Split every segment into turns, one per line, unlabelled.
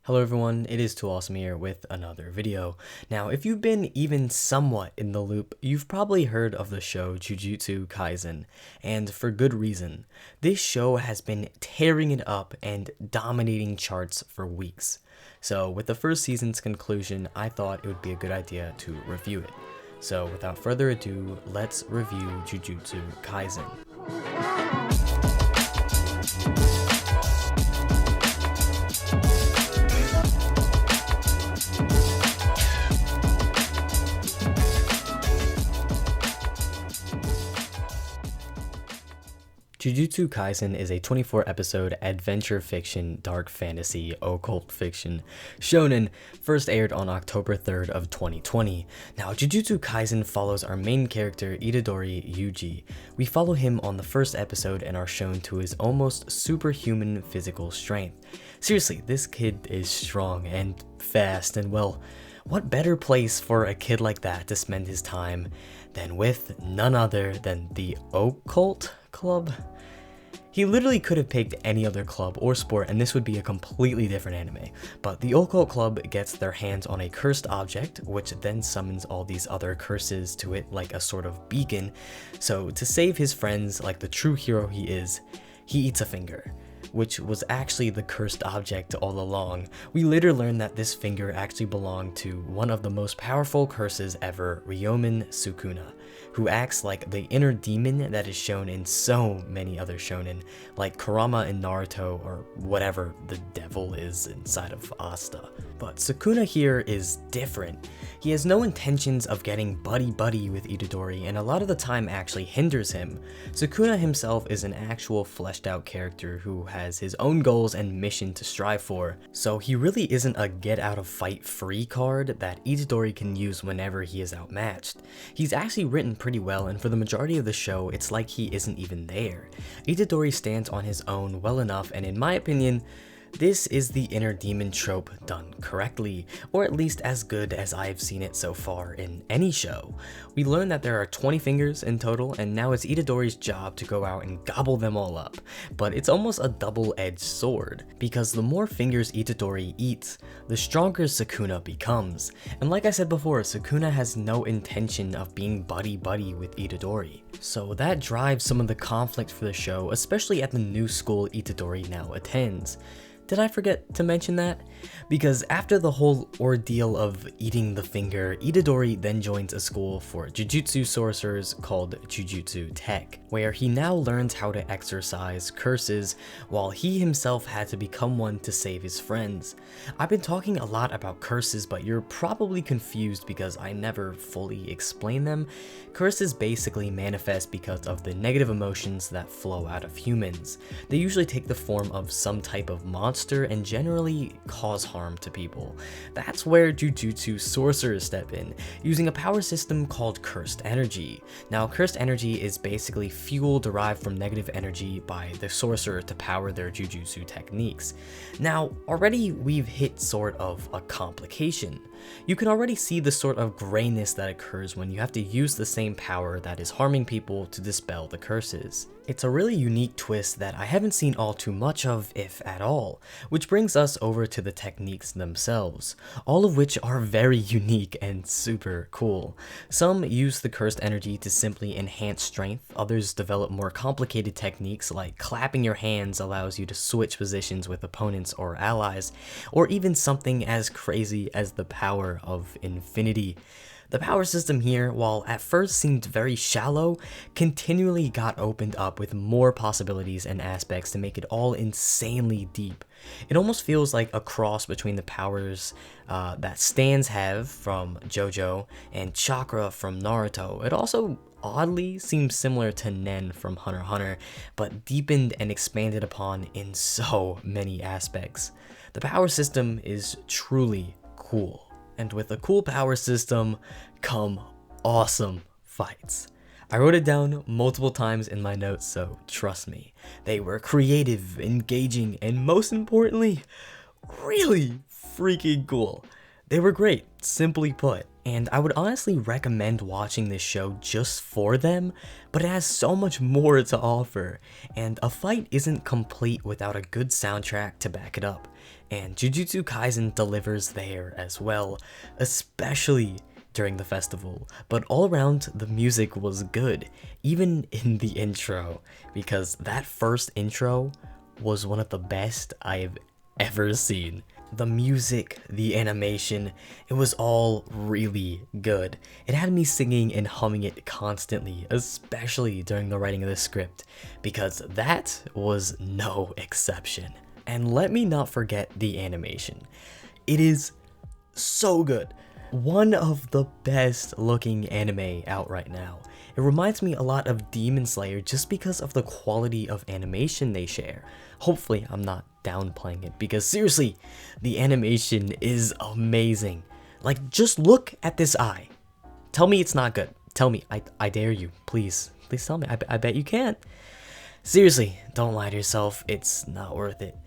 Hello everyone, it is TooAwesome here with another video. Now, if you've been even somewhat in the loop, you've probably heard of the show Jujutsu Kaisen, and for good reason. This show has been tearing it up and dominating charts for weeks. So with the first season's conclusion, I thought it would be a good idea to review it. So without further ado, let's review Jujutsu Kaisen. Jujutsu Kaisen is a 24-episode adventure fiction, dark fantasy, occult fiction shonen first aired on October 3rd of 2020. Now, Jujutsu Kaisen follows our main character, Itadori Yuji. We follow him on the first episode and are shown to his almost superhuman physical strength. Seriously, this kid is strong and fast, and well, what better place for a kid like that to spend his time than with none other than the Occult Club? He literally could have picked any other club or sport and this would be a completely different anime, but the Occult Club gets their hands on a cursed object, which then summons all these other curses to it like a sort of beacon. So to save his friends like the true hero he is, he eats a finger, which was actually the cursed object all along. We later learn that this finger actually belonged to one of the most powerful curses ever, Ryomen Sukuna, who acts like the inner demon that is shown in so many other shonen, like Kurama in Naruto or whatever the devil is inside of Asta. But Sukuna here is different. He has no intentions of getting buddy-buddy with Itadori, and a lot of the time actually hinders him. Sukuna himself is an actual fleshed out character who has his own goals and mission to strive for, so he really isn't a get out of fight free card that Itadori can use whenever he is outmatched. He's actually written pretty well, and for the majority of the show, it's like he isn't even there. Itadori stands on his own well enough, and in my opinion, this is the inner demon trope done correctly, or at least as good as I've seen it so far in any show. We learn that there are 20 fingers in total, and now it's Itadori's job to go out and gobble them all up. But it's almost a double-edged sword, because the more fingers Itadori eats, the stronger Sukuna becomes. And like I said before, Sukuna has no intention of being buddy-buddy with Itadori. So that drives some of the conflict for the show, especially at the new school Itadori now attends. Did I forget to mention that? Because after the whole ordeal of eating the finger, Itadori then joins a school for Jujutsu sorcerers called Jujutsu Tech, where he now learns how to exorcise curses while he himself had to become one to save his friends. I've been talking a lot about curses, but you're probably confused because I never fully explain them. Curses basically manifest because of the negative emotions that flow out of humans. They usually take the form of some type of monster and generally cause harm to people. That's where Jujutsu sorcerers step in, using a power system called cursed energy. Now, cursed energy is basically fuel derived from negative energy by the sorcerer to power their Jujutsu techniques. Now, already we've hit sort of a complication. You can already see the sort of grayness that occurs when you have to use the same power that is harming people to dispel the curses. It's a really unique twist that I haven't seen all too much of, if at all, which brings us over to the techniques themselves, all of which are very unique and super cool. Some use the cursed energy to simply enhance strength, others develop more complicated techniques like clapping your hands allows you to switch positions with opponents or allies, or even something as crazy as the power of infinity. The power system here, while at first seemed very shallow, continually got opened up with more possibilities and aspects to make it all insanely deep. It almost feels like a cross between the powers that stands have from JoJo and chakra from Naruto. It also oddly seems similar to Nen from Hunter x Hunter, but deepened and expanded upon in so many aspects. The power system is truly cool. And with a cool power system come awesome fights. I wrote it down multiple times in my notes, so trust me. They were creative, engaging, and most importantly, really freaking cool. They were great, simply put. and I would honestly recommend watching this show just for them, but it has so much more to offer, and a fight isn't complete without a good soundtrack to back it up, and Jujutsu Kaisen delivers there as well, especially during the festival. But all around, the music was good, even in the intro, because that first intro was one of the best I've ever seen. The music, the animation, it was all really good. It had me singing and humming it constantly, especially during the writing of the script, because that was no exception. And let me not forget the animation. It is so good. One of the best looking anime out right now. It reminds me a lot of Demon Slayer just because of the quality of animation they share. Hopefully I'm not downplaying it, because seriously, the animation is amazing. Like, just look at this eye. Tell me it's not good. Tell me, I dare you. Please tell me. I bet you can't. Seriously, don't lie to yourself. It's not worth it.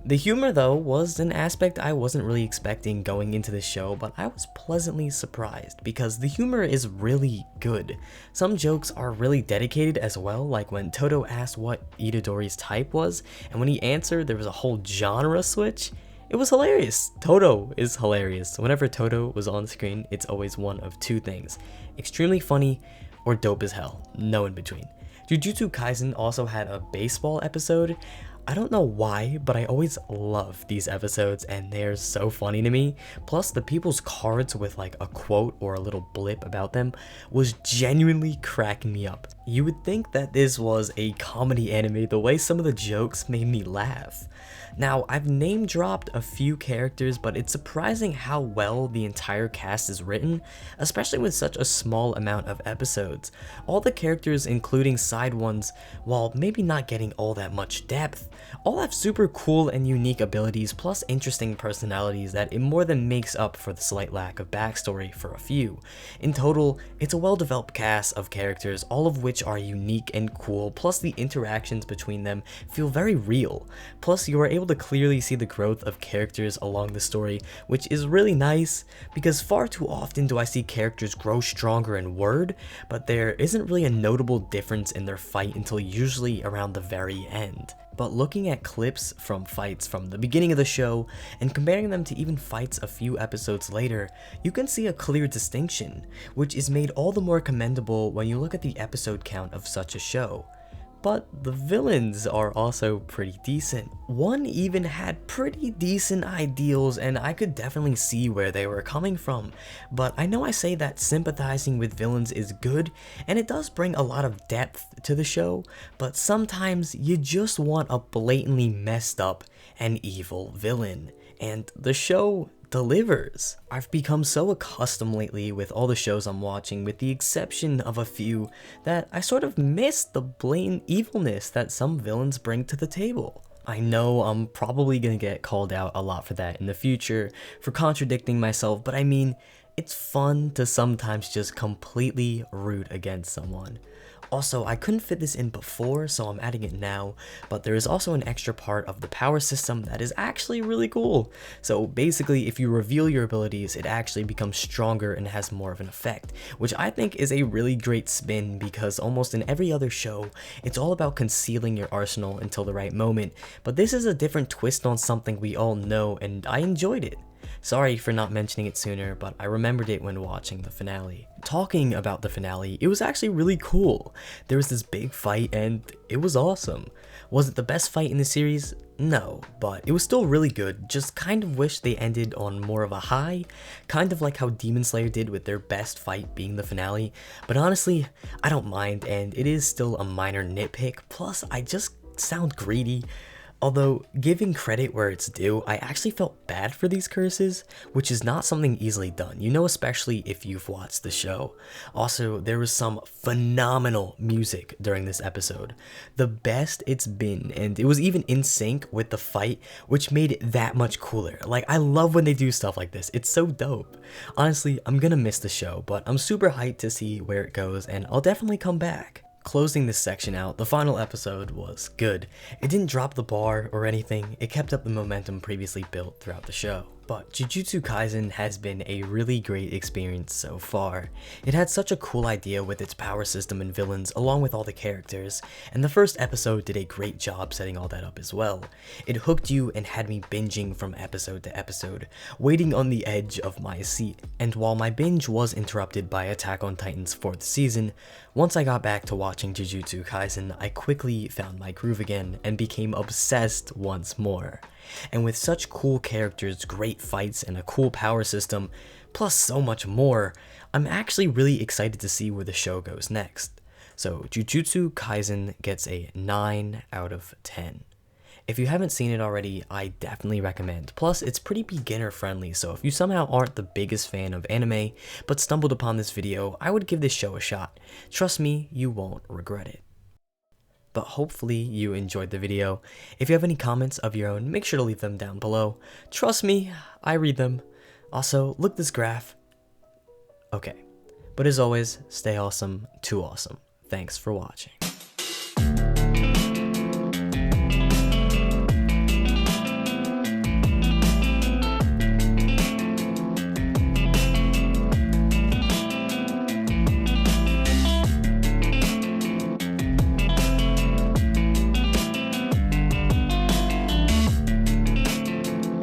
The humor, though, was an aspect I wasn't really expecting going into the show, but I was pleasantly surprised because the humor is really good. Some jokes are really dedicated as well, like when Toto asked what Itadori's type was, and when he answered, there was a whole genre switch. It was hilarious. Toto is hilarious. Whenever Toto was on screen, it's always one of two things: extremely funny or dope as hell. No in between. Jujutsu Kaisen also had a baseball episode. I don't know why, but I always love these episodes and they're so funny to me. Plus, the people's cards with like a quote or a little blip about them was genuinely cracking me up. You would think that this was a comedy anime the way some of the jokes made me laugh. Now, I've name dropped a few characters, but it's surprising how well the entire cast is written, especially with such a small amount of episodes. All the characters, including side ones, while maybe not getting all that much depth, all have super cool and unique abilities plus interesting personalities that it more than makes up for the slight lack of backstory for a few. In total, it's a well-developed cast of characters, all of which are unique and cool, plus the interactions between them feel very real. Plus, you are able to clearly see the growth of characters along the story, which is really nice, because far too often do I see characters grow stronger in word, but there isn't really a notable difference in their fight until usually around the very end. But looking at clips from fights from the beginning of the show and comparing them to even fights a few episodes later, you can see a clear distinction, which is made all the more commendable when you look at the episode count of such a show. But the villains are also pretty decent. One even had pretty decent ideals, and I could definitely see where they were coming from. But I know I say that sympathizing with villains is good, and it does bring a lot of depth to the show, but sometimes you just want a blatantly messed up and evil villain. And the show delivers. I've become so accustomed lately with all the shows I'm watching, with the exception of a few, that I sort of miss the blatant evilness that some villains bring to the table. I know I'm probably gonna get called out a lot for that in the future, for contradicting myself, but I mean, it's fun to sometimes just completely root against someone. Also, I couldn't fit this in before, so I'm adding it now, but there is also an extra part of the power system that is actually really cool. So basically, if you reveal your abilities, it actually becomes stronger and has more of an effect, which I think is a really great spin, because almost in every other show, it's all about concealing your arsenal until the right moment, but this is a different twist on something we all know, and I enjoyed it. Sorry for not mentioning it sooner, but I remembered it when watching the finale. Talking about the finale, it was actually really cool. There was this big fight and it was awesome. Was it the best fight in the series? No, but it was still really good. Just kind of wish they ended on more of a high, kind of like how Demon Slayer did with their best fight being the finale. But honestly, I don't mind, and it is still a minor nitpick, plus I just sound greedy. Although, giving credit where it's due, I actually felt bad for these curses, which is not something easily done, you know, especially if you've watched the show. Also, there was some phenomenal music during this episode. The best it's been, and it was even in sync with the fight, which made it that much cooler. Like, I love when they do stuff like this, it's so dope. Honestly, I'm gonna miss the show, but I'm super hyped to see where it goes, and I'll definitely come back. Closing this section out, the final episode was good. It didn't drop the bar or anything, it kept up the momentum previously built throughout the show. But Jujutsu Kaisen has been a really great experience so far. It had such a cool idea with its power system and villains along with all the characters, and the first episode did a great job setting all that up as well. It hooked you and had me binging from episode to episode, waiting on the edge of my seat. And while my binge was interrupted by Attack on Titan's 4th season, once I got back to watching Jujutsu Kaisen, I quickly found my groove again and became obsessed once more. And with such cool characters, great fights, and a cool power system, plus so much more, I'm actually really excited to see where the show goes next. So Jujutsu Kaisen gets a 9 out of 10. If you haven't seen it already, I definitely recommend. Plus, it's pretty beginner friendly, so if you somehow aren't the biggest fan of anime, but stumbled upon this video, I would give this show a shot. Trust me, you won't regret it. But hopefully you enjoyed the video. If you have any comments of your own, make sure to leave them down below. Trust me, I read them. Also, look this graph. Okay, but as always, stay awesome, TooAwesome. Thanks for watching.